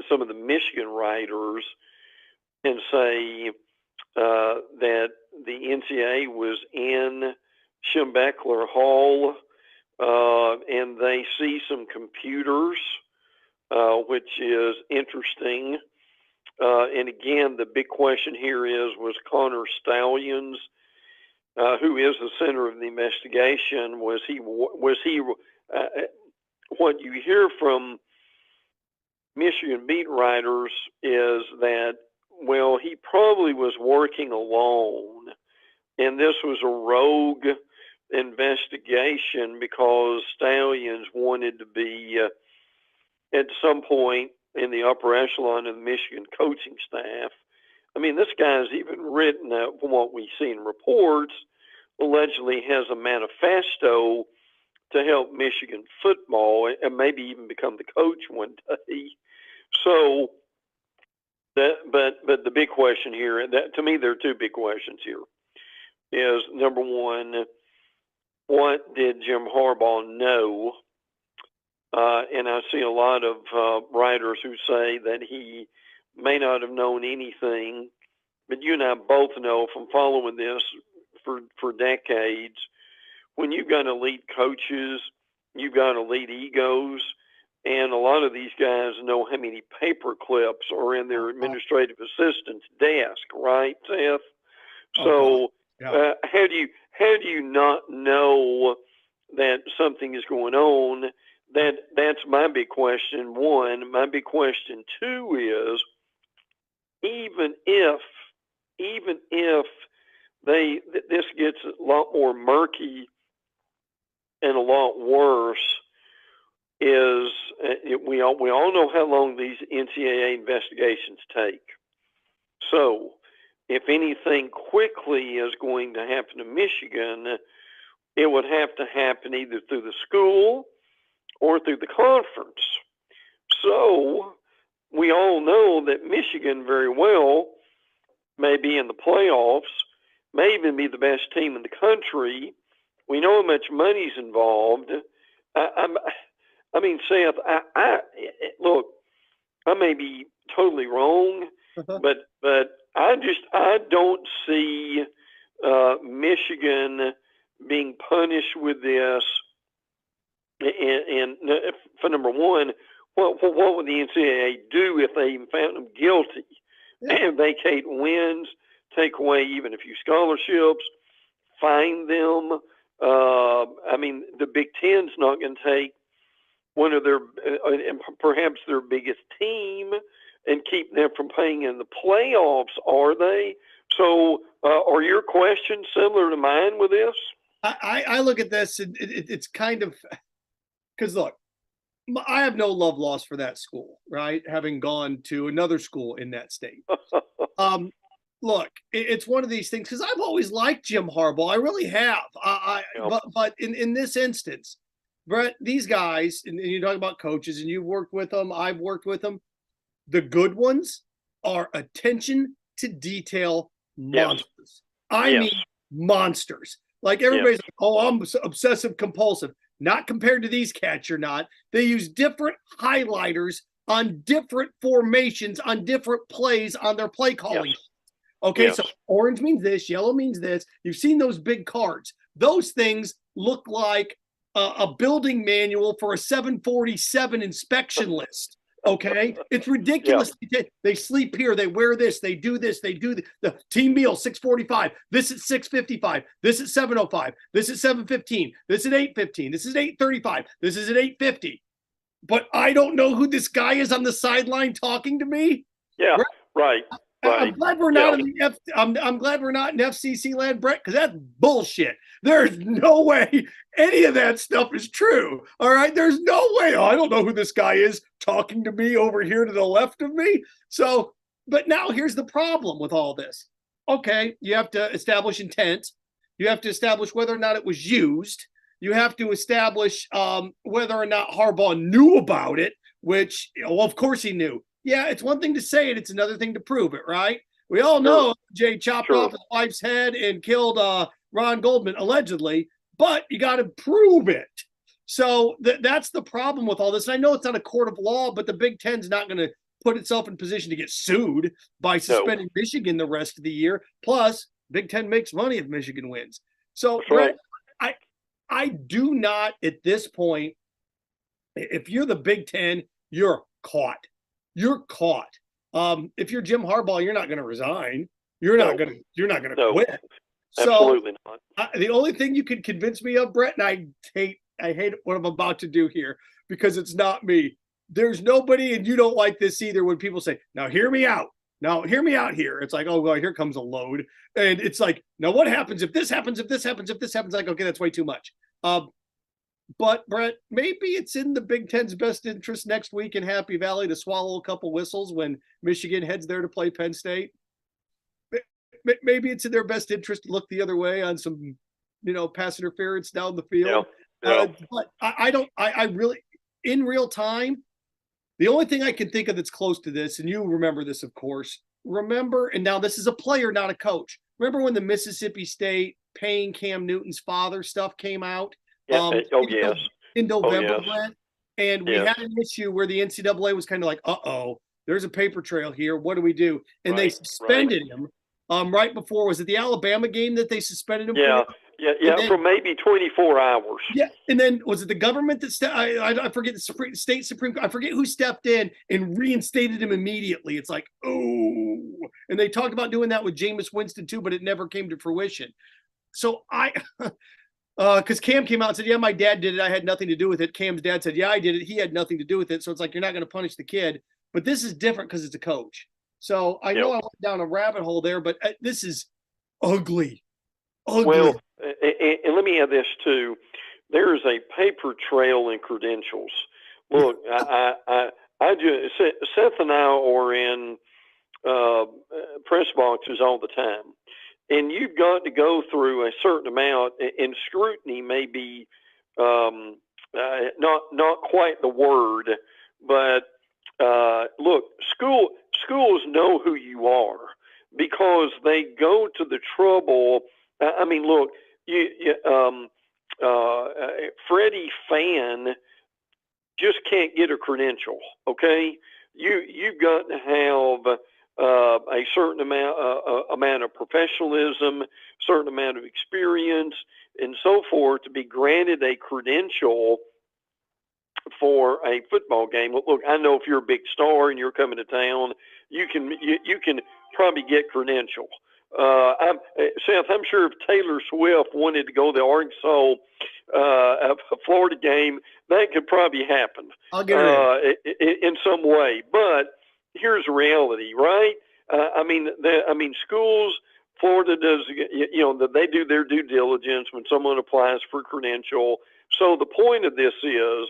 some of the Michigan writers and say that the NCAA was in Schembechler Hall, and they see some computers, which is interesting. And again, the big question here was Connor Stallions, who is the center of the investigation, was he what you hear from Michigan beat writers is that, well, he probably was working alone, and this was a rogue investigation because Stallions wanted to be at some point in the upper echelon of the Michigan coaching staff. I mean, this guy's even written, from what we see in reports, allegedly has a manifesto to help Michigan football and maybe even become the coach one day. So, but the big question here, that to me there are two big questions here, is number one, what did Jim Harbaugh know? And I see a lot of writers who say that he may not have known anything, but you and I both know from following this for decades, when you've got elite coaches, you've got elite egos, and a lot of these guys know how many paper clips are in their administrative assistant's desk, right, Seth? So how do you not know that something is going on? That's my big question. One, my big question two is, even if this gets a lot more murky and a lot worse, is we all know how long these NCAA investigations take. So if anything quickly is going to happen to Michigan, it would have to happen either through the school or through the conference. So we all know that Michigan very well may be in the playoffs, may even be the best team in the country. We know how much money's involved. I mean, Seth, look, I may be totally wrong, but I don't see Michigan being punished with this. And for number one, what would the NCAA do if they even found them guilty? And vacate wins, take away even a few scholarships, fine them. I mean, the Big Ten's not going to take one of their, perhaps their biggest team, and keep them from playing in the playoffs, are they? So are your questions similar to mine with this? I look at this, and it's kind of, because look, I have no love lost for that school, right? Having gone to another school in that state. Look, it's one of these things, because I've always liked Jim Harbaugh. I really have. But in this instance, Brent, these guys, and you talk about coaches, and you've worked with them, I've worked with them. The good ones are attention to detail monsters. Yes. I mean, monsters. Like everybody's like, oh, I'm obsessive compulsive. Not compared to these cats, you're not. They use different highlighters on different formations, on different plays on their play calling. Yes. Okay, so orange means this, yellow means this. You've seen those big cards. Those things look like a building manual for a 747 inspection list. Okay, it's ridiculous. They sleep here, they wear this, they do this, they do the team meal 6:45. This at 6:55. This at 7:05. This at 7:15. This at 8:15. This is 8:35. This is at 8:50. But I don't know who this guy is on the sideline talking to me. Yeah, right. I'm glad we're not in the I'm glad we're not in FCC land, Brett, because that's bullshit. There's no way any of that stuff is true. All right, there's no way. Oh, I don't know who this guy is talking to me over here to the left of me. So, but now here's the problem with all this. Okay, you have to establish intent. You have to establish whether or not it was used. You have to establish whether or not Harbaugh knew about it, which, well, of course he knew. Yeah, it's one thing to say it. It's another thing to prove it, right? We all know Jay chopped off his wife's head and killed Ron Goldman, allegedly, but you got to prove it. So that's the problem with all this. And I know it's not a court of law, but the Big Ten's not going to put itself in position to get sued by suspending Michigan the rest of the year. Plus, Big Ten makes money if Michigan wins. So, Brett, I do not at this point. If you're the Big Ten, you're caught. You're caught. If you're Jim Harbaugh, you're not going to resign. You're not going to quit. Absolutely not. The only thing you can convince me of, Brett, and I hate what I'm about to do here because it's not me. There's nobody, and you don't like this either, when people say, now hear me out. Now hear me out here. It's like, oh, well, here comes a load. And it's like, now what happens if this happens, if this happens, if this happens? Like, okay, that's way too much. But, Brett, maybe it's in the Big Ten's best interest next week in Happy Valley to swallow a couple whistles when Michigan heads there to play Penn State. Maybe it's in their best interest to look the other way on some, pass interference down the field. Yeah. But I really, in real time, the only thing I can think of that's close to this, and you remember this, of course, and now this is a player, not a coach. Remember when the Mississippi State paying Cam Newton's father stuff came out? Yeah. In November, Brent, and we had an issue where the NCAA was kind of like, there's a paper trail here. What do we do? And they suspended him right before, was it the Alabama game that they suspended him for? Yeah, for maybe 24 hours. Yeah, and then was it the government that I forget the state Supreme I forget who stepped in and reinstated him immediately. It's like, oh, and they talked about doing that with Jameis Winston too, but it never came to fruition. So because Cam came out and said, yeah, my dad did it. I had nothing to do with it. Cam's dad said, yeah, I did it. He had nothing to do with it. So it's like, you're not going to punish the kid. But this is different because it's a coach. So I know I went down a rabbit hole there, but this is ugly. Well, and let me add this too. There is a paper trail in credentials. Look, I just, Seth and I are in press boxes all the time. And you've got to go through a certain amount, and scrutiny may be not quite the word, but look, schools know who you are because they go to the trouble. I mean, look, Freddie Fan just can't get a credential. Okay, you've got to have a certain amount of professionalism, certain amount of experience, and so forth to be granted a credential for a football game. Look, I know if you're a big star and you're coming to town, you can probably get credential. Seth, I'm sure if Taylor Swift wanted to go to the Arkansas Florida game, that could probably happen. I'll get it in some way, but here's the reality, right? Schools, Florida does, they do their due diligence when someone applies for credential. So the point of this is,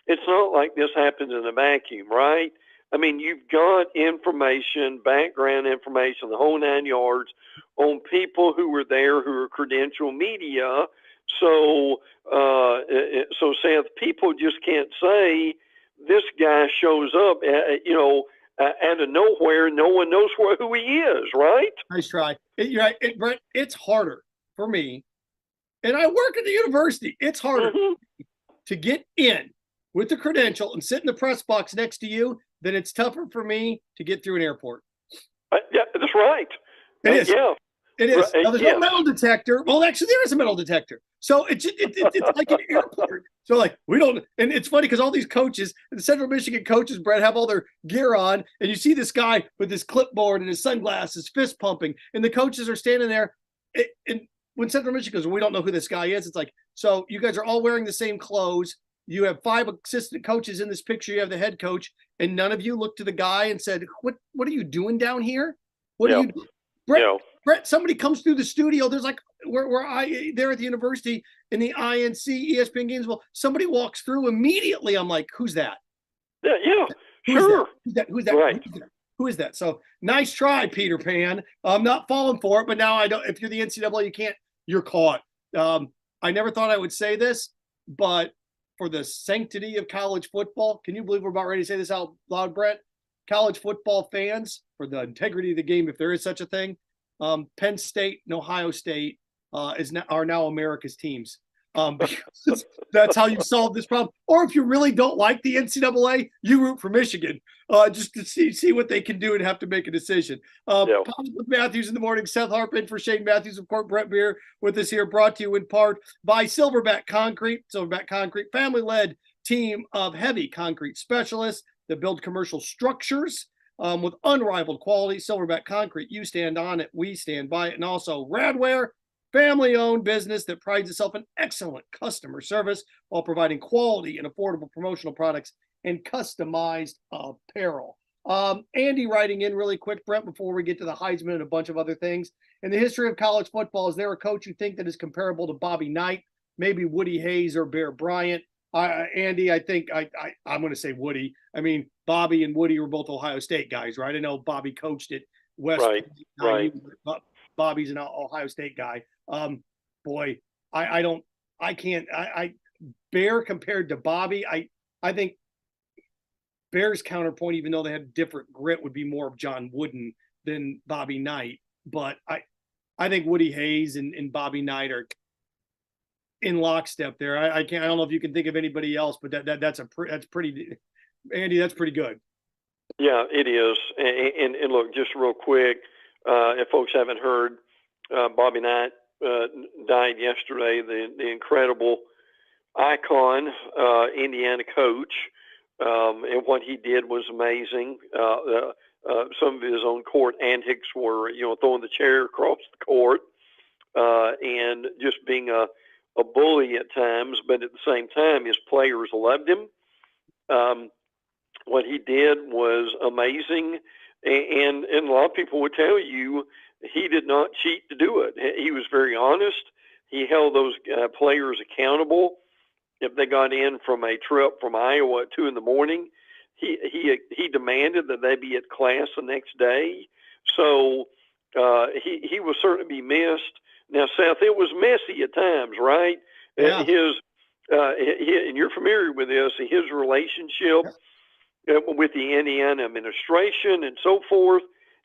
it's not like this happens in a vacuum, right? I mean, you've got information, background information, the whole 9 yards on people who were there who are credential media. So Seth, people just can't say this guy shows up, out of nowhere. No one knows who he is, right? Nice try. You're right, Brent. It's harder for me, and I work at the university. It's harder to get in with the credential and sit in the press box next to you than it's tougher for me to get through an airport. Yeah, that's right. It is. Yeah. It is. Now, there's no metal detector. Well, actually, there is a metal detector. So it's like an airport. So like we don't, and it's funny because all these coaches, the Central Michigan coaches, Brett, have all their gear on, and you see this guy with his clipboard and his sunglasses, fist pumping, and the coaches are standing there. And when Central Michigan goes, we don't know who this guy is. It's like, so you guys are all wearing the same clothes. You have 5 assistant coaches in this picture. You have the head coach, and none of you looked to the guy and said, "What are you doing down here? What are you doing?" Brett, somebody comes through the studio. There's like where there at the university in the INC ESPN Gainesville. Somebody walks through immediately. I'm like, "Who's that?" Yeah, sure. Who's that? Right. Who is that? So nice try, Peter Pan. I'm not falling for it, but now I don't. If you're the NCAA, you can't. You're caught. I never thought I would say this, but for the sanctity of college football, can you believe we're about ready to say this out loud, Brett? College football fans, for the integrity of the game, if there is such a thing, Penn State and Ohio State are now America's teams. Because that's how you solve this problem. Or if you really don't like the NCAA, you root for Michigan, just to see what they can do and have to make a decision. With Matthews in the morning, Seth Harp in for Shane Matthews, of course, Brent Beaird with us here, brought to you in part by Silverback Concrete. Silverback Concrete, family-led team of heavy concrete specialists that build commercial structures with unrivaled quality. Silverback Concrete, you stand on it, we stand by it. And also Radware, family-owned business that prides itself in excellent customer service while providing quality and affordable promotional products and customized apparel. Andy writing in really quick, Brent, before we get to the Heisman and a bunch of other things. In the history of college football, is there a coach you think that is comparable to Bobby Knight, maybe Woody Hayes or Bear Bryant? Andy, I think I'm going to say Woody. I mean, Bobby and Woody were both Ohio State guys, right? I know Bobby coached at West. Right. Bobby's an Ohio State guy. Boy, Bear compared to Bobby, I think Bear's counterpoint, even though they had different grit, would be more of John Wooden than Bobby Knight. But I think Woody Hayes and Bobby Knight are in lockstep there. I don't know if you can think of anybody else, but that's pretty, Andy, that's pretty good. Yeah, it is. And look, just real quick, if folks haven't heard, Bobby Knight died yesterday, the incredible icon, Indiana coach. And what he did was amazing. Some of his own court antics were, throwing the chair across the court, and just being a bully at times, but at the same time, his players loved him. What he did was amazing, and a lot of people would tell you he did not cheat to do it. He was very honest. He held those players accountable. If they got in from a trip from Iowa at 2 a.m, he demanded that they be at class the next day. So he will certainly be missed. Now, Seth, it was messy at times, right? Yeah. And you're familiar with this, his relationship with the Indiana administration and so forth.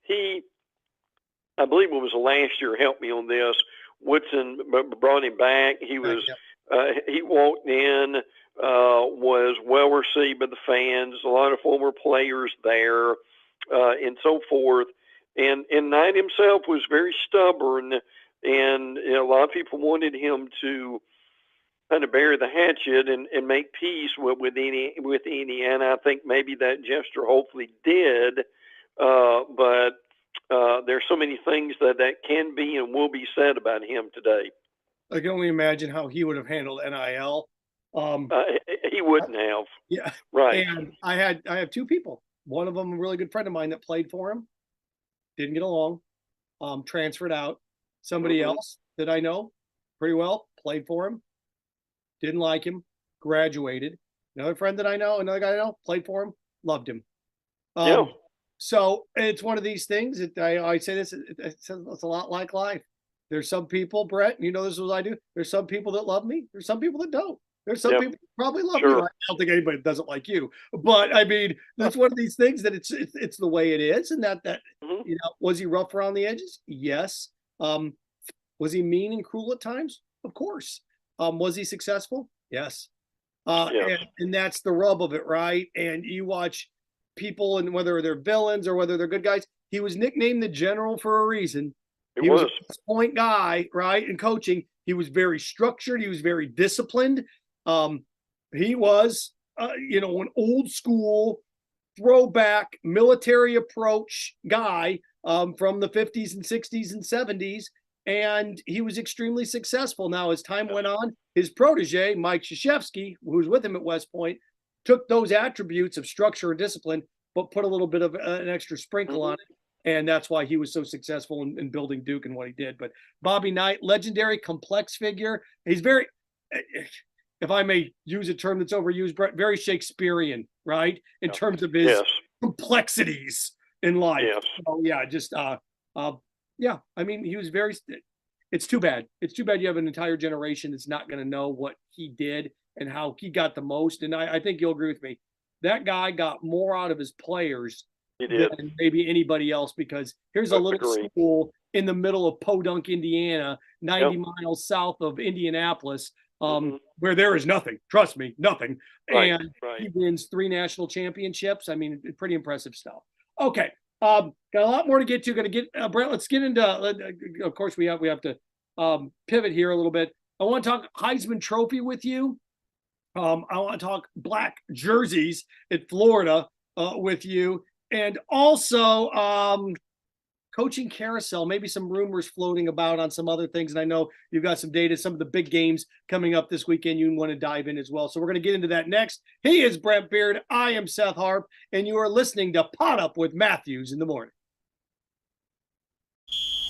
I believe it was last year, help me on this, Woodson brought him back. He walked in, was well received by the fans, a lot of former players there, and so forth. And Knight himself was very stubborn, and a lot of people wanted him to kind of bury the hatchet and make peace with Indiana. I think maybe that gesture hopefully did, but there's so many things that can be and will be said about him today. I can only imagine how he would have handled NIL. He wouldn't have. Yeah. Right. And I have two people. One of them, a really good friend of mine that played for him, didn't get along, transferred out. Somebody else that I know pretty well, played for him, didn't like him, graduated. Another friend that I know, another guy I know, played for him, loved him. So it's one of these things that I say this, it's a lot like life. There's some people, Brett, this is what I do. There's some people that love me. There's some people that don't. There's some people that probably love me. Right? I don't think anybody doesn't like you, but I mean, that's one of these things that it's the way it is. And that was he rough around the edges? Yes. Was he mean and cruel at times? Of course. Was he successful? Yes. And that's the rub of it, right? And you watch people, and whether they're villains or whether they're good guys, he was nicknamed the General for a reason. He was a point guy, right? In coaching, he was very structured. He was very disciplined. He was, an old school throwback military approach guy from the 50s and 60s and 70s. And he was extremely successful. Now, as time went on, his protege, Mike Krzyzewski, who was with him at West Point, took those attributes of structure and discipline, but put a little bit of an extra sprinkle on it. And that's why he was so successful in building Duke and what he did. But Bobby Knight, legendary, complex figure. He's very, if I may use a term that's overused, Brett, very Shakespearean, right? In terms of his complexities in life. Yes. So, I mean, he was it's too bad. It's too bad you have an entire generation that's not going to know what he did and how he got the most. And I think you'll agree with me. That guy got more out of his players than maybe anybody else, because here's a little school in the middle of Podunk, Indiana, 90 miles south of Indianapolis. where there is nothing. Trust me, nothing. Right, And right. he wins 3 national championships. I mean, pretty impressive stuff. Okay, got a lot more to get to. Going to get Brent. Let's get into. Of course, we have to pivot here a little bit. I want to talk Heisman Trophy with you. I want to talk black jerseys at Florida with you, and also coaching carousel, maybe some rumors floating about on some other things. And I know you've got some data, some of the big games coming up this weekend you want to dive in as well. So we're going to get into that next. He is Brent Beaird. I am Seth Harp, and you are listening to PodUp with Matthews in the morning.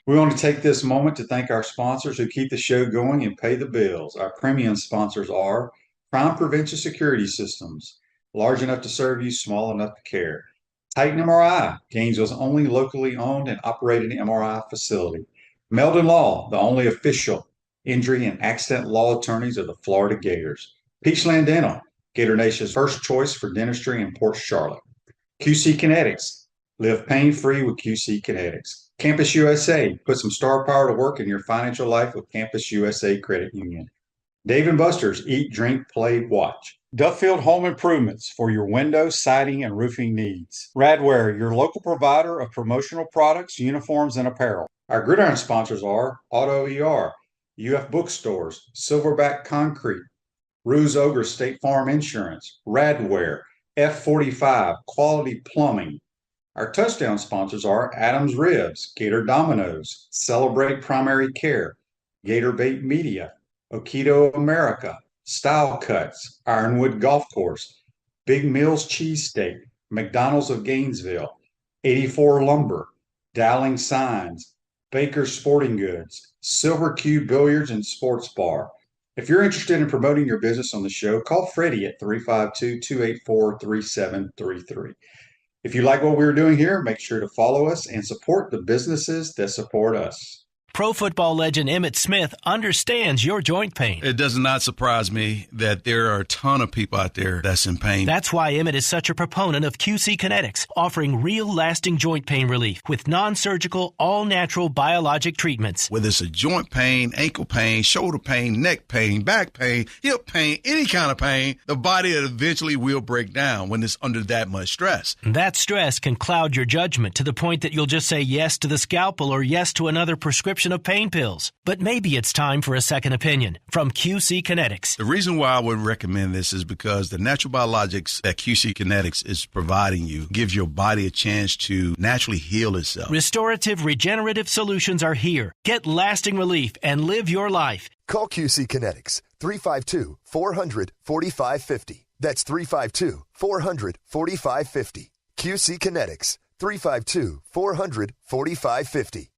We want to take this moment to thank our sponsors who keep the show going and pay the bills. Our premium sponsors are Crime Prevention Security Systems, large enough to serve you, small enough to care. Titan MRI, Gainesville's only locally owned and operated MRI facility. Meldon Law, the only official injury and accident law attorneys of the Florida Gators. Peachland Dental, Gator Nation's first choice for dentistry in Port Charlotte. QC Kinetics, live pain-free with QC Kinetics. Campus USA, put some star power to work in your financial life with Campus USA Credit Union. Dave & Buster's, eat, drink, play, watch. Duffield Home Improvements for your window, siding, and roofing needs. Radware, your local provider of promotional products, uniforms, and apparel. Our gridiron sponsors are Auto ER, UF Bookstores, Silverback Concrete, Ruse Ogre State Farm Insurance, Radware, F45, Quality Plumbing. Our touchdown sponsors are Adams Ribs, Gator Dominoes, Celebrate Primary Care, Gator Bait Media, Okido America, Style Cuts, Ironwood Golf Course, Big Mills Cheesesteak, McDonald's of Gainesville, 84 Lumber, Dowling Signs, Baker's Sporting Goods, Silver Cube Billiards and Sports Bar. If you're interested in promoting your business on the show, call Freddie at 352-284-3733. If you like what we're doing here, make sure to follow us and support the businesses that support us. Pro football legend Emmitt Smith understands your joint pain. It does not surprise me that there are a ton of people out there that's in pain. That's why Emmitt is such a proponent of QC Kinetics, offering real lasting joint pain relief with non-surgical, all-natural biologic treatments. Whether it's a joint pain, ankle pain, shoulder pain, neck pain, back pain, hip pain, any kind of pain, the body eventually will break down when it's under that much stress. That stress can cloud your judgment to the point that you'll just say yes to the scalpel or yes to another prescription of pain pills. But maybe it's time for a second opinion from QC Kinetics. The reason why I would recommend this is because the natural biologics that QC Kinetics is providing you gives your body a chance to naturally heal itself. Restorative, regenerative solutions are here. Get lasting relief and live your life. Call QC Kinetics 352-400-4550. That's 352-400-4550. QC Kinetics 352-400-4550.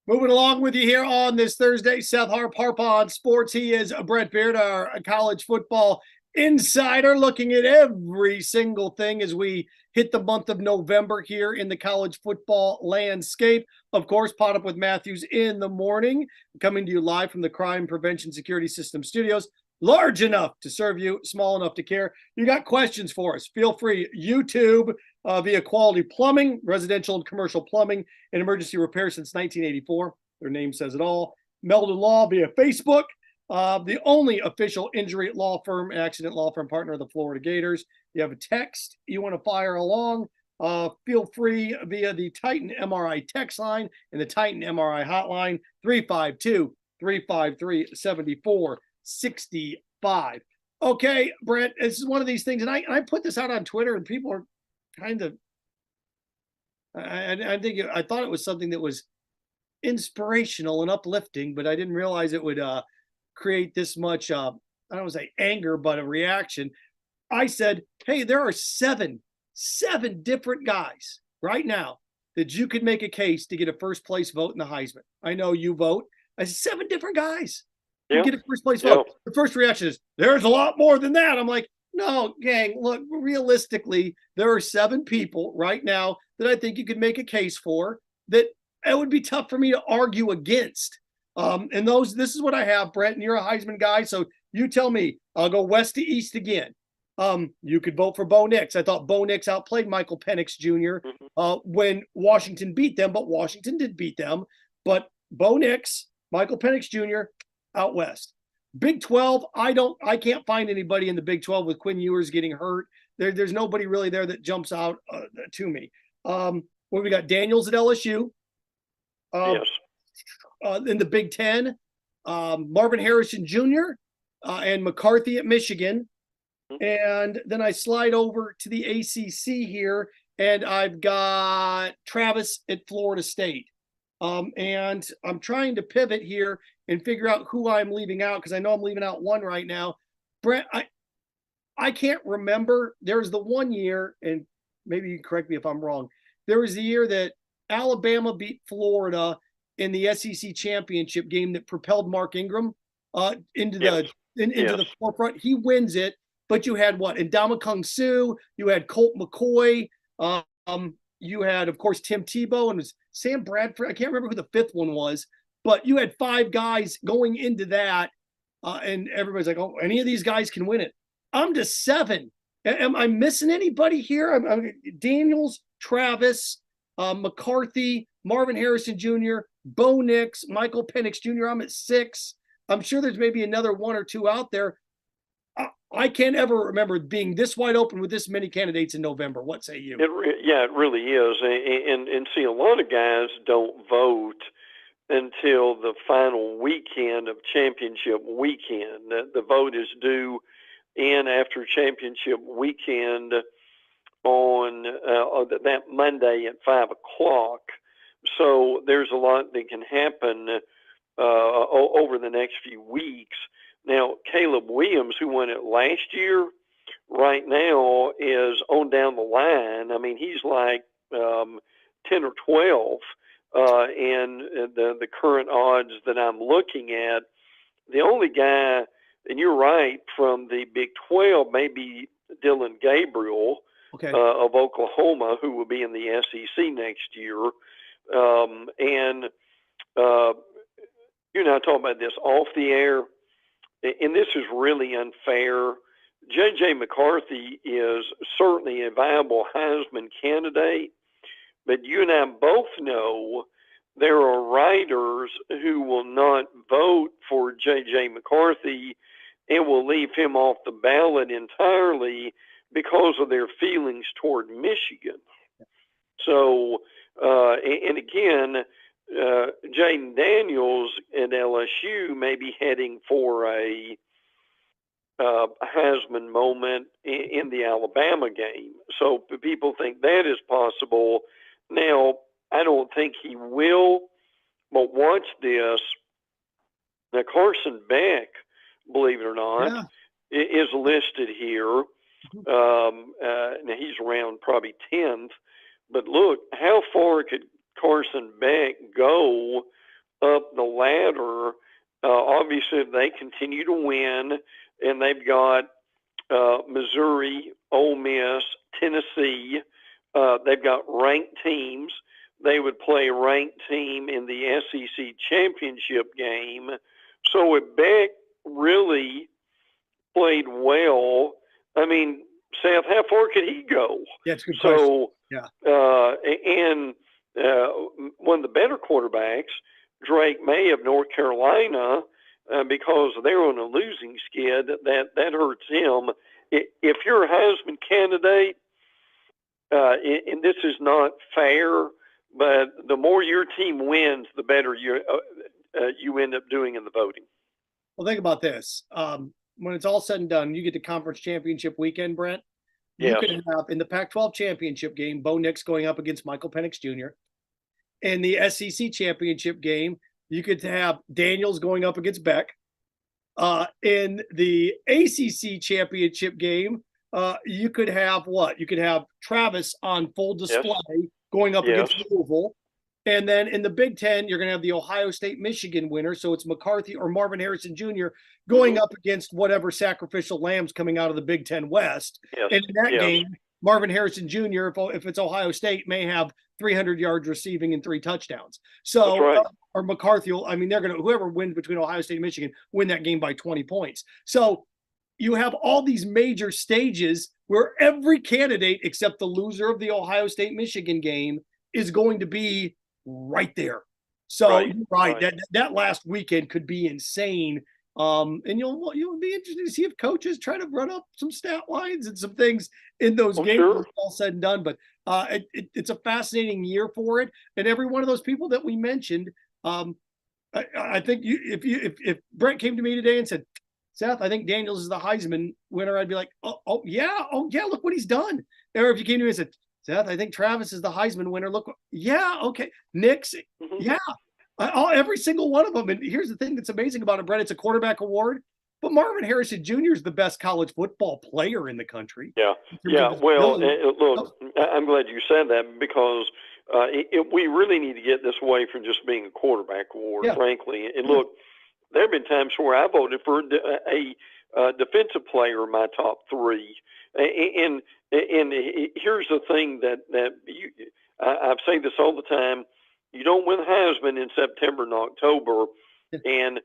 Moving along with you here on this Thursday, Seth Harp on Sports. He is Brent Beaird, our college football insider, looking at every single thing as we hit the month of November here in the college football landscape. Of course, PodUp with Matthews in the morning, coming to you live from the Crime Prevention Security System studios. Large enough to serve you, small enough to care. You got questions for us, feel free. YouTube via Quality Plumbing, residential and commercial plumbing and emergency repair since 1984. Their name says it all. Meldon Law via Facebook, the only official injury law firm, accident law firm partner of the Florida Gators. You have a text you want to fire along, feel free via the Titan MRI text line and the Titan MRI hotline, 352-353-7465. Okay, Brent, this is one of these things, and I put this out on Twitter, and people are kind of, I thought it was something that was inspirational and uplifting, but I didn't realize it would create this much, I don't want to say anger, but a reaction. I said, hey, there are seven different guys right now that you could make a case to get a first place vote in the Heisman. I know you vote. I said 7 different guys. You get a first place vote. The first reaction is, there's a lot more than that. I'm like, no, gang, look, realistically, there are 7 people right now that I think you could make a case for that it would be tough for me to argue against. And this is what I have, Brent, and you're a Heisman guy, so you tell me. I'll go west to east again. You could vote for Bo Nix. I thought Bo Nix outplayed Michael Penix Jr. When Washington beat them, but Washington did beat them. But Bo Nix, Michael Penix Jr. out west. Big 12, I can't find anybody in the Big 12 with Quinn Ewers getting hurt. There's nobody really there that jumps out to me. Where we got Daniels at LSU. Yes. In the Big 10, Marvin Harrison Jr. And McCarthy at Michigan. And then I slide over to the ACC here, and I've got Travis at Florida State. And I'm trying to pivot here and figure out who I'm leaving out, because I know I'm leaving out one right now. Brent, I can't remember. There was the one year, and maybe you can correct me if I'm wrong. There was the year that Alabama beat Florida in the SEC championship game that propelled Mark Ingram into the forefront. He wins it, but you had what? Ndamukong Suh, you had Colt McCoy, you had, of course, Tim Tebow, and it was Sam Bradford. I can't remember who the fifth one was, but you had five guys going into that, and everybody's like, oh, any of these guys can win it. I'm to seven. Am I missing anybody here? I'm Daniels, Travis, McCarthy, Marvin Harrison Jr., Bo Nix, Michael Penix Jr. I'm at six. I'm sure there's maybe another one or two out there. I can't ever remember being this wide open with this many candidates in November. What say you? It really is. And see, a lot of guys don't vote until the final weekend of championship weekend. The vote is due in after championship weekend on that Monday at 5 o'clock. So there's a lot that can happen over the next few weeks. Now, Caleb Williams, who won it last year, right now is on down the line. I mean, he's like 10 or 12 in the current odds that I'm looking at. The only guy, and you're right, from the Big 12, maybe Dylan Gabriel of Oklahoma, who will be in the SEC next year. And you're not talking about this off the air, and this is really unfair. J.J. McCarthy is certainly a viable Heisman candidate, but you and I both know there are writers who will not vote for J.J. McCarthy and will leave him off the ballot entirely because of their feelings toward Michigan. So, and again, Jaden Daniels at LSU may be heading for a Heisman moment in the Alabama game. So people think that is possible. Now, I don't think he will, but watch this. Now, Carson Beck, believe it or not, is listed here. Now, he's around probably 10th. But look, how far could Carson Beck go up the ladder? Obviously, if they continue to win, and they've got Missouri, Ole Miss, Tennessee, they've got ranked teams. They would play a ranked team in the SEC championship game. So if Beck really played well, I mean, Seth, how far could he go? Yeah, it's a good question. And one of the better quarterbacks, Drake May of North Carolina, because they're on a losing skid, that hurts him. If you're a Heisman candidate, and this is not fair, but the more your team wins, the better you end up doing in the voting. Well, think about this. When it's all said and done, you get to conference championship weekend, Brent. You could have, in the Pac-12 championship game, Bo Nix going up against Michael Penix Jr. In the SEC championship game, you could have Daniels going up against Beck. In the ACC championship game, you could have what? You could have Travis on full display going up against Louisville. And then in the Big Ten, you're going to have the Ohio State-Michigan winner. So it's McCarthy or Marvin Harrison Jr. going up against whatever sacrificial lambs coming out of the Big Ten West. And in that game, Marvin Harrison Jr., if it's Ohio State, may have 300 yards receiving and 3 touchdowns. So, or McCarthy, they're going to, whoever wins between Ohio State and Michigan, win that game by 20 points. So you have all these major stages where every candidate except the loser of the Ohio State-Michigan game is going to be right there. So you're right. That last weekend could be insane. And you'll be interested to see if coaches try to run up some stat lines and some things in those games. Sure. When it's all said and done. But it's a fascinating year for it. And every one of those people that we mentioned, I think if Brent came to me today and said, Seth, I think Daniels is the Heisman winner, I'd be like, oh yeah, look what he's done. Or if you came to me and said, Seth, I think Travis is the Heisman winner. Look, yeah, okay. Nick's, yeah. Every single one of them. And here's the thing that's amazing about it, Brett. It's a quarterback award, but Marvin Harrison Jr. is the best college football player in the country. Yeah. Well, look, I'm glad you said that because we really need to get this away from just being a quarterback award, frankly. And look, there have been times where I voted for a defensive player in my top three. And here's the thing that I've said this all the time. You don't win Heisman in September and October. And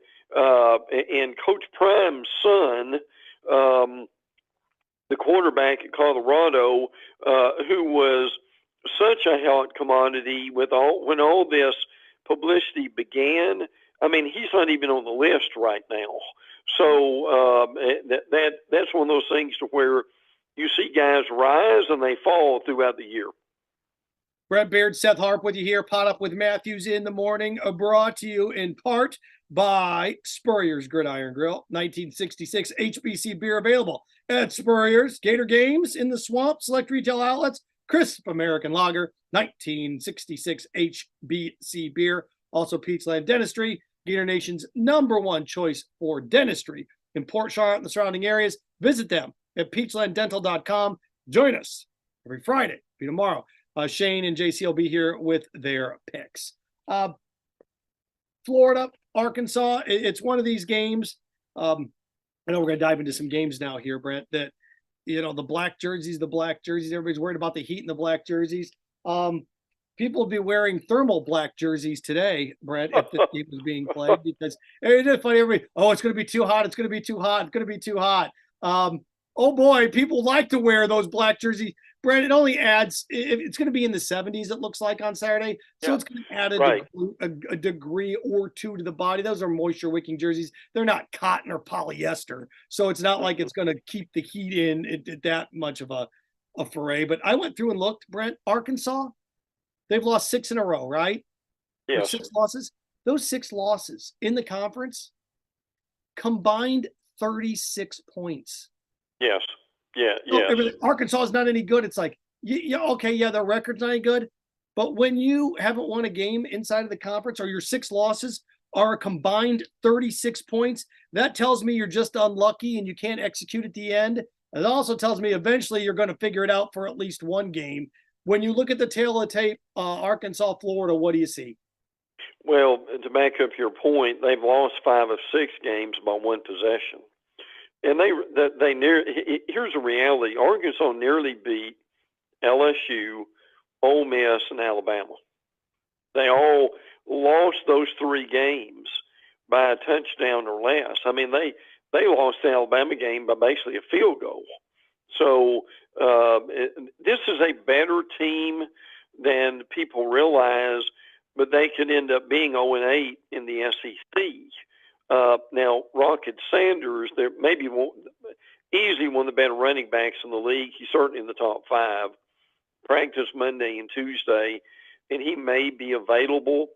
Coach Prime's son, the quarterback at Colorado, who was such a hot commodity when all this publicity began. I mean, he's not even on the list right now. So that's one of those things to where you see guys rise and they fall throughout the year. Brent Beaird, Seth Harp with you here. PodUp with Matthews in the morning, brought to you in part by Spurrier's Gridiron Grill. 1966 HBC beer available at Spurrier's. Gator Games in the Swamp, select retail outlets. Crisp American Lager, 1966 HBC beer. Also Peachland Dentistry, Gator Nation's #1 choice for dentistry in Port Charlotte and the surrounding areas. Visit them at peachlanddental.com. Join us every Friday. Be tomorrow. Shane and JC will be here with their picks. Florida, Arkansas, it's one of these games. I know we're going to dive into some games now here, Brent, that, the black jerseys. Everybody's worried about the heat in the black jerseys. People will be wearing thermal black jerseys today, Brent, if the game is being played, because it's funny. Everybody, it's going to be too hot. It's going to be too hot. It's going to be too hot. Oh boy, people like to wear those black jerseys. Brent, it only adds, it's going to be in the 70s, it looks like, on Saturday. So it's going to add a degree or two to the body. Those are moisture-wicking jerseys. They're not cotton or polyester. So it's not like it's going to keep the heat in at that much of a foray. But I went through and looked, Brent, Arkansas, they've lost 6 in a row, right? Yes. 6 losses. Those 6 losses in the conference combined 36 points. Yes. Yeah. Arkansas is not any good. It's like, their record's not any good. But when you haven't won a game inside of the conference, or your 6 losses are a combined 36 points, that tells me you're just unlucky and you can't execute at the end. It also tells me eventually you're going to figure it out for at least one game. When you look at the tail of the tape, Arkansas, Florida, what do you see? Well, to back up your point, they've lost 5 of 6 games by 1 possession. And here's the reality. Arkansas nearly beat LSU, Ole Miss, and Alabama. They all lost those 3 games by a touchdown or less. I mean, they lost the Alabama game by basically a field goal. So this is a better team than people realize, but they could end up being 0-8 in the SEC. Now, Rocket Sanders, they're maybe easily one of the better running backs in the league. He's certainly in the top 5. Practiced Monday and Tuesday, and he may be available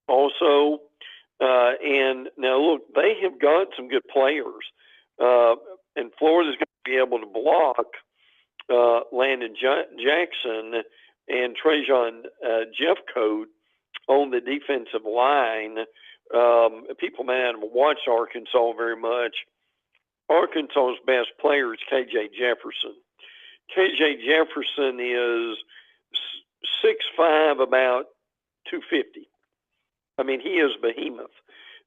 also. And now, look, they have got some good players. And Florida's going to be able to block Landon Jackson and Trajan Jeffcoat on the defensive line. People may not have watched Arkansas very much. Arkansas's best player is KJ Jefferson. KJ Jefferson is 6'5", about 250. I mean, he is behemoth.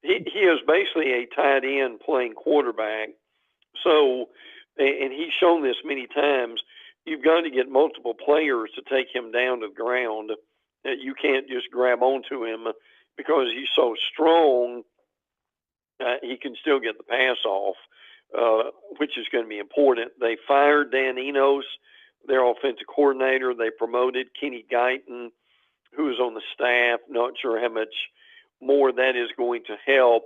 He is basically a tight end playing quarterback. So, and he's shown this many times, you've got to get multiple players to take him down to the ground. You can't just grab onto him because he's so strong. He can still get the pass off. which is going to be important. They fired Dan Enos, their offensive coordinator. They promoted Kenny Guyton, who is on the staff. Not sure how much more that is going to help.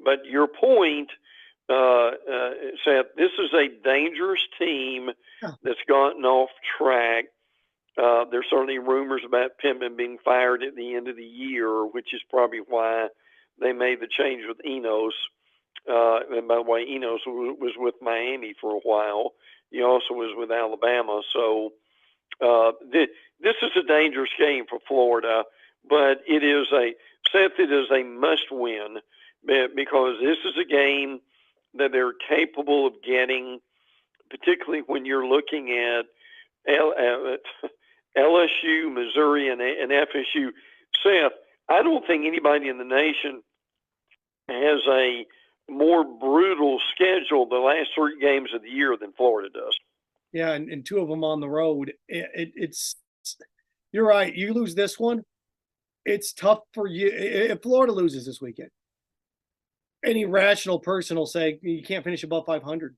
But your point, Seth, this is a dangerous team that's gotten off track. There's certainly rumors about Pittman being fired at the end of the year, which is probably why they made the change with Enos. And by the way, Enos was with Miami for a while. He also was with Alabama. So this is a dangerous game for Florida, but it is a must-win because this is a game that they're capable of getting, particularly when you're looking at LSU, Missouri, and FSU. Seth, I don't think anybody in the nation has a more brutal schedule the last 3 games of the year than Florida does. Yeah, and 2 of them on the road. It's you're right. You lose this one, it's tough for you. If Florida loses this weekend, any rational person will say you can't finish above 500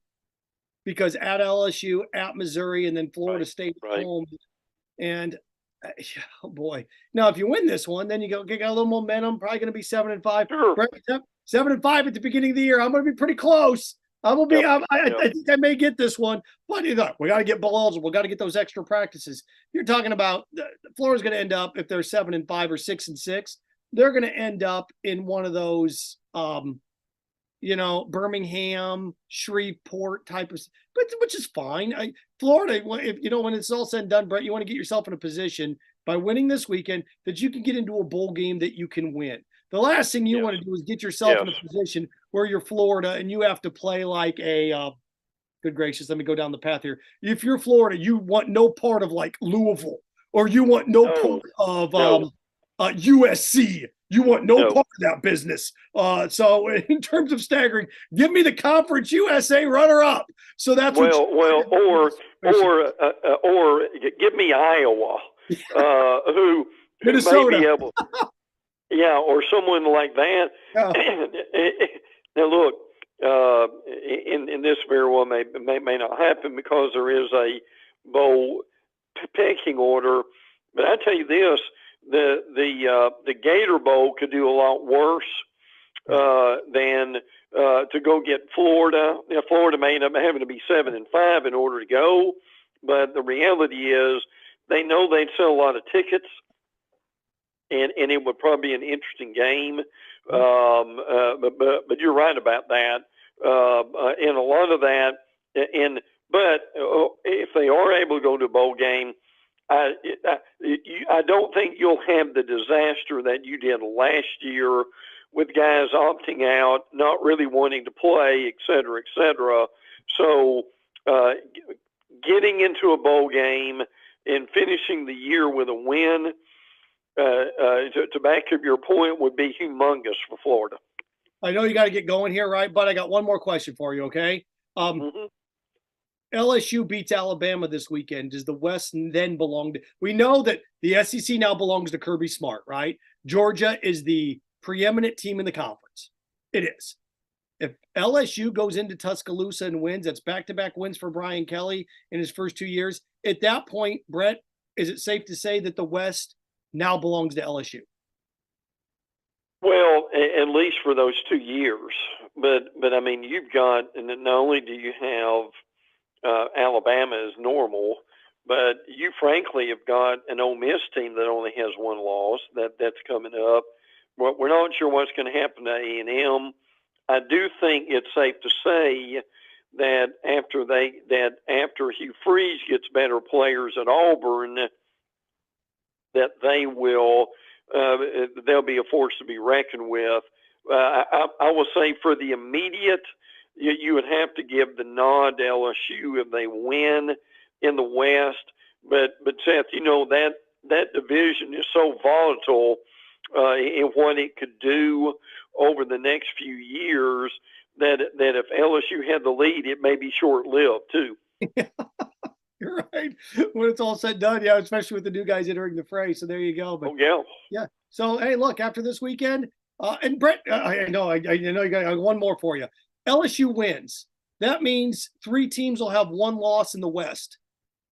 because at LSU, at Missouri, and then Florida State at home. And oh boy, now if you win this one, then you got a little momentum. Probably going to be 7-5. Sure. 7-5 at the beginning of the year. I'm going to be pretty close. I think I may get this one, but we got to get bowl eligible. We got to get those extra practices. You're talking about Florida's going to end up, if they're 7-5 or 6-6, they're going to end up in one of those, Birmingham, Shreveport type of, but which is fine. Florida, if when it's all said and done, Brett, you want to get yourself in a position by winning this weekend that you can get into a bowl game that you can win. The last thing you want to do is get yourself in a position where you're Florida and you have to play like a good gracious, let me go down the path here. If you're Florida, you want no part of like Louisville, or you want no part of USC. You want no part of that business. So in terms of staggering, give me the Conference USA runner-up. So that's or give me Iowa, who Minnesota. may be able. Yeah, or someone like that. Yeah. Now, look, in this very well may not happen because there is a bowl pecking order. But I tell you this: the Gator Bowl could do a lot worse than to go get Florida. Now, Florida may end up having to be 7-5 in order to go, but the reality is they know they'd sell a lot of tickets. And it would probably be an interesting game, but you're right about that. And a lot of that, but if they are able to go to a bowl game, I don't think you'll have the disaster that you did last year with guys opting out, not really wanting to play, et cetera, et cetera. So getting into a bowl game and finishing the year with a win, to back up your point, would be humongous for Florida. I know you got to get going here, right? But I got one more question for you, okay? LSU beats Alabama this weekend. Does the West then belong to – we know that the SEC now belongs to Kirby Smart, right? Georgia is the preeminent team in the conference. It is. If LSU goes into Tuscaloosa and wins, that's back-to-back wins for Brian Kelly in his first 2 years. At that point, Brett, is it safe to say that the West now belongs to LSU? Well, at least for those 2 years. But I mean, you've got, and not only do you have Alabama as normal, but you frankly have got an Ole Miss team that only has 1 loss that's coming up. We're not sure what's going to happen to A&M. I do think it's safe to say that after Hugh Freeze gets better players at Auburn, that they'll be a force to be reckoned with. I will say for the immediate, you would have to give the nod to LSU if they win in the West. But Seth, that division is so volatile in what it could do over the next few years that if LSU had the lead, it may be short-lived too. You're right. When it's all said and done, yeah, especially with the new guys entering the fray. So there you go. But yeah. So hey, look, after this weekend, and Brett, I know you got one more for you. LSU wins. that means 3 teams will have 1 loss in the West,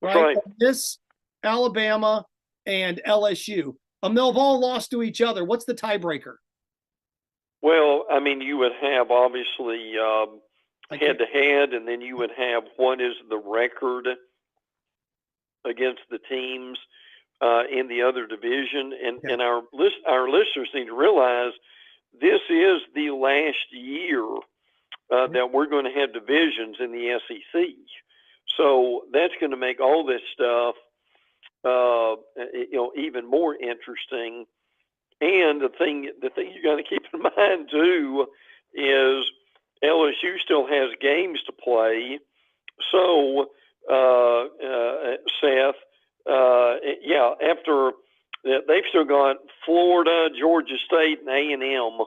That's right? right. This, Alabama, and LSU. They've all lost to each other. What's the tiebreaker? Well, I mean, you would have obviously head-to-head, and then you would have what is the record against the teams in the other division. And our listeners need to realize this is the last year that we're going to have divisions in the SEC. So that's going to make all this stuff, even more interesting. And the thing you got to keep in mind too is LSU still has games to play. So, Seth, after they've still got Florida, Georgia State, and A&M.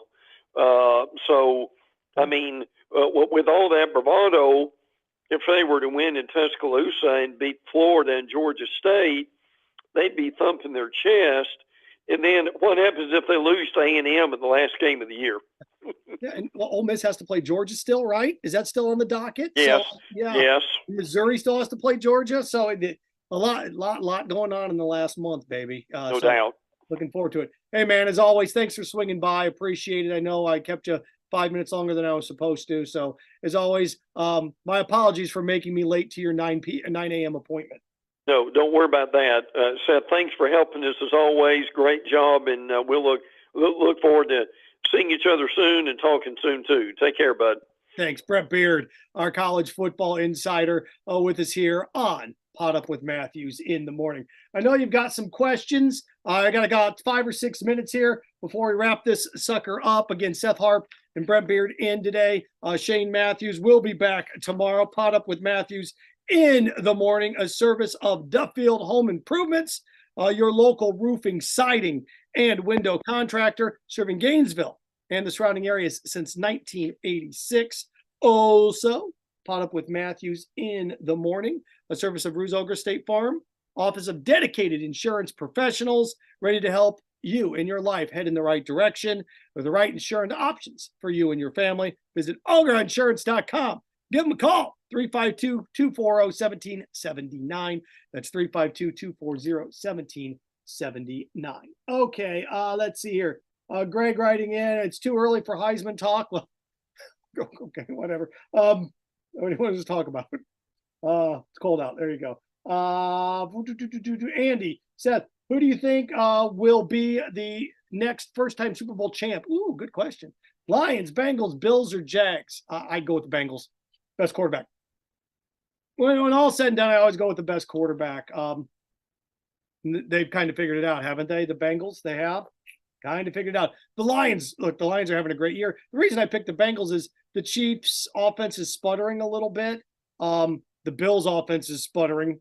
So, I mean, with all that bravado, if they were to win in Tuscaloosa and beat Florida and Georgia State, they'd be thumping their chest. And then what happens if they lose to A&M in the last game of the year? And Ole Miss has to play Georgia still, right? Is that still on the docket? Yes. So, yeah. Yes. Missouri still has to play Georgia. So a lot going on in the last month, baby. No doubt. Looking forward to it. Hey, man, as always, thanks for swinging by. Appreciate it. I know I kept you 5 minutes longer than I was supposed to. So as always, my apologies for making me late to your 9 a.m. appointment. No, don't worry about that. Seth, thanks for helping us as always. Great job, and we'll look forward to seeing each other soon and talking soon too. Take care, bud. Thanks. Brent Beaird, our college football insider, with us here on PodUp with Matthews in the morning. I know you've got some questions. I got 5 or 6 minutes here before we wrap this sucker up. Again, Seth Harp and Brent Beaird in today. Shane Matthews will be back tomorrow. PodUp with Matthews in the morning, a service of Duffield Home Improvements, your local roofing, siding, and window contractor, serving Gainesville and the surrounding areas since 1986. Also, PodUp with Matthews in the morning, a service of Ruse Ogre State Farm, office of dedicated insurance professionals ready to help you in your life head in the right direction with the right insurance options for you and your family. Visit OgreInsurance.com. Give them a call, 352-240-1779. That's 352-240-1779. Okay, let's see here. Greg writing in, it's too early for Heisman talk. Well, okay, whatever. What do you want to talk about? It's cold out. There you go. Andy, Seth, who do you think will be the next first-time Super Bowl champ? Ooh, good question. Lions, Bengals, Bills, or Jags? I'd go with the Bengals. Best quarterback. When all said and done, I always go with the best quarterback. They've kind of figured it out, haven't they? The Bengals, they have kind of figured it out. The Lions are having a great year. The reason I picked the Bengals is the Chiefs' offense is sputtering a little bit. The Bills' offense is sputtering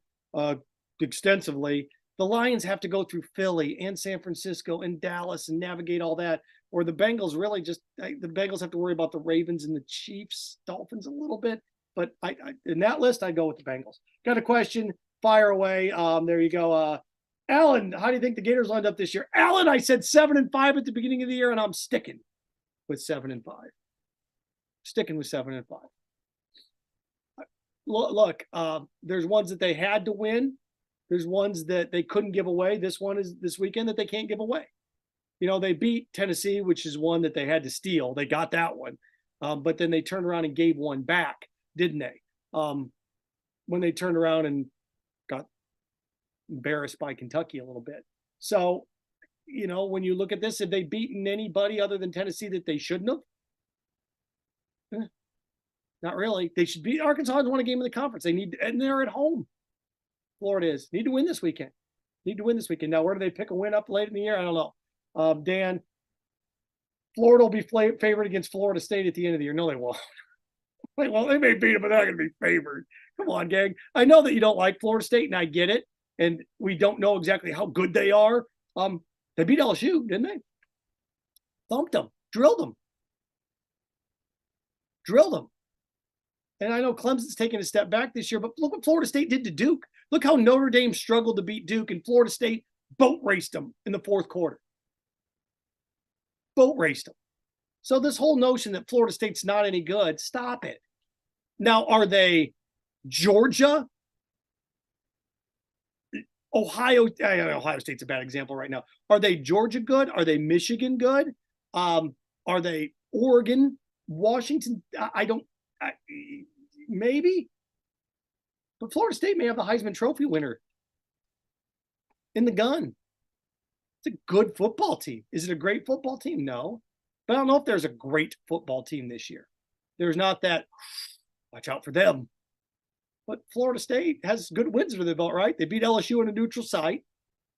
extensively. The Lions have to go through Philly and San Francisco and Dallas and navigate all that. Or the Bengals really the Bengals have to worry about the Ravens and the Chiefs, Dolphins a little bit. But I in that list, I'd go with the Bengals. Got a question? Fire away. There you go. Alan, how do you think the Gators lined up this year? Alan, I said 7-5 at the beginning of the year, and I'm sticking with 7-5. Sticking with 7-5. Look, there's ones that they had to win. There's ones that they couldn't give away. This one is this weekend that they can't give away. You know, they beat Tennessee, which is one that they had to steal. They got that one. But then they turned around and gave one back, didn't they? When they turned around and got embarrassed by Kentucky a little bit. So, you know, when you look at this, have they beaten anybody other than Tennessee that they shouldn't have? Not really. They should beat Arkansas. Has won a game in the conference. And they're at home. Florida is. Need to win this weekend. Now, where do they pick a win up late in the year? I don't know. Dan, Florida will be favored against Florida State at the end of the year. No, they won't. Well, they may beat them, but they're not going to be favored. Come on, gang. I know that you don't like Florida State, and I get it. And we don't know exactly how good they are. They beat LSU, didn't they? Thumped them. Drilled them. And I know Clemson's taking a step back this year, but look what Florida State did to Duke. Look how Notre Dame struggled to beat Duke, and Florida State boat raced them in the fourth quarter. Boat raced them. So this whole notion that Florida State's not any good, stop it. Now, are they Georgia? Ohio State's a bad example right now. Are they Georgia good? Are they Michigan good? Are they Oregon, Washington? Maybe. But Florida State may have the Heisman Trophy winner in the gun. It's a good football team. Is it a great football team? No. But I don't know if there's a great football team this year. There's not that, watch out for them. But Florida State has good wins under their belt, right? They beat LSU on a neutral site.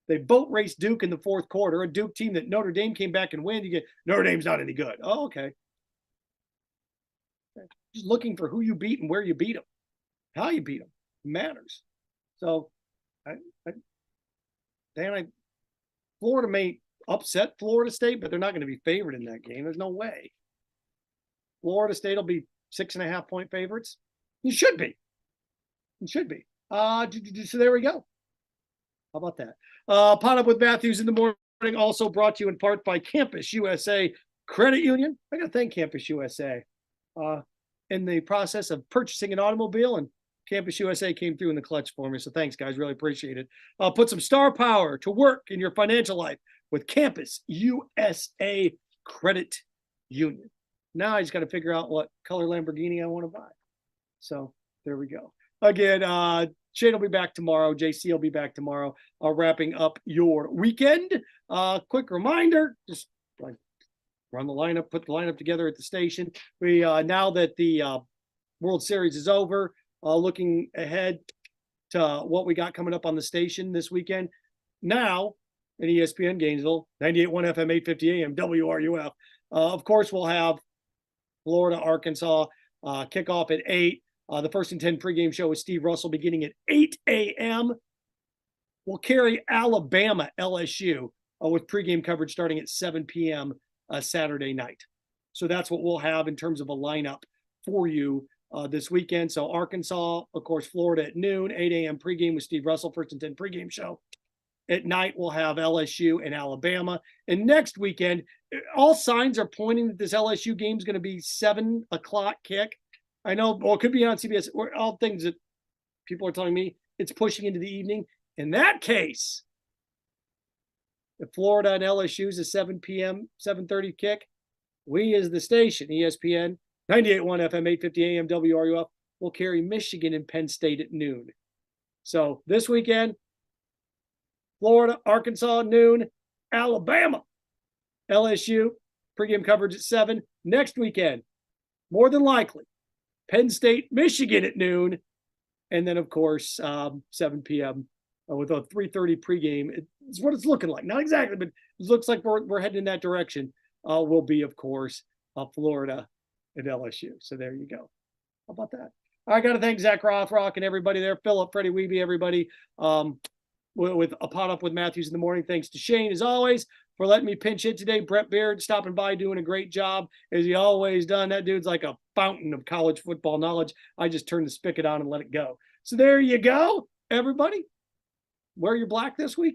They boat raced Duke in the fourth quarter, a Duke team that Notre Dame came back and win. You get Notre Dame's not any good. Oh, okay. Just looking for who you beat and where you beat them. How you beat them matters. So, Florida may upset Florida State, but they're not going to be favored in that game. There's no way. Florida State will be 6.5-point favorites. You should be. It should be. So there we go. How about that? PodUp with Matthews in the morning, also brought to you in part by Campus USA Credit Union. I got to thank Campus USA. In the process of purchasing an automobile, and Campus USA came through in the clutch for me. So thanks, guys. Really appreciate it. Put some star power to work in your financial life with Campus USA Credit Union. Now I just got to figure out what color Lamborghini I want to buy. So there we go. Again, Shane will be back tomorrow. JC will be back tomorrow, wrapping up your weekend. Quick reminder, just like run the lineup, put the lineup together at the station. We now that the World Series is over, looking ahead to what we got coming up on the station this weekend. Now, in ESPN Gainesville, 98.1 FM, 850 AM, WRUF. Of course, we'll have Florida, Arkansas, kickoff at 8. The First and 10 pregame show with Steve Russell beginning at 8 a.m. We'll carry Alabama, LSU, with pregame coverage starting at 7 p.m. Saturday night. So that's what we'll have in terms of a lineup for you this weekend. So Arkansas, of course, Florida at noon, 8 a.m. pregame with Steve Russell, First and 10 pregame show. At night, we'll have LSU and Alabama. And next weekend, all signs are pointing that this LSU game is going to be 7 o'clock kick. I know, well, it could be on CBS. All things that people are telling me, it's pushing into the evening. In that case, if Florida and LSU is a 7 p.m., 7:30 kick, we as the station, ESPN, 98.1 FM, 850 AM, WRUF, will carry Michigan and Penn State at noon. So this weekend, Florida, Arkansas, noon, Alabama, LSU, pregame coverage at 7. Next weekend, more than likely, Penn State, Michigan at noon, and then, of course, 7 p.m. With a 3:30 pregame. It's what it's looking like. Not exactly, but it looks like we're heading in that direction. Will be, of course, Florida and LSU. So there you go. How about that? I got to thank Zach Rothrock and everybody there. Philip, Freddie Weeby, everybody with a PodUp with Matthews in the morning. Thanks to Shane, as always, for letting me pinch hit today. Brent Beaird stopping by, doing a great job, as he always done. That dude's like a fountain of college football knowledge. I just turn the spigot on and let it go. So there you go, everybody. Wear your black this weekend.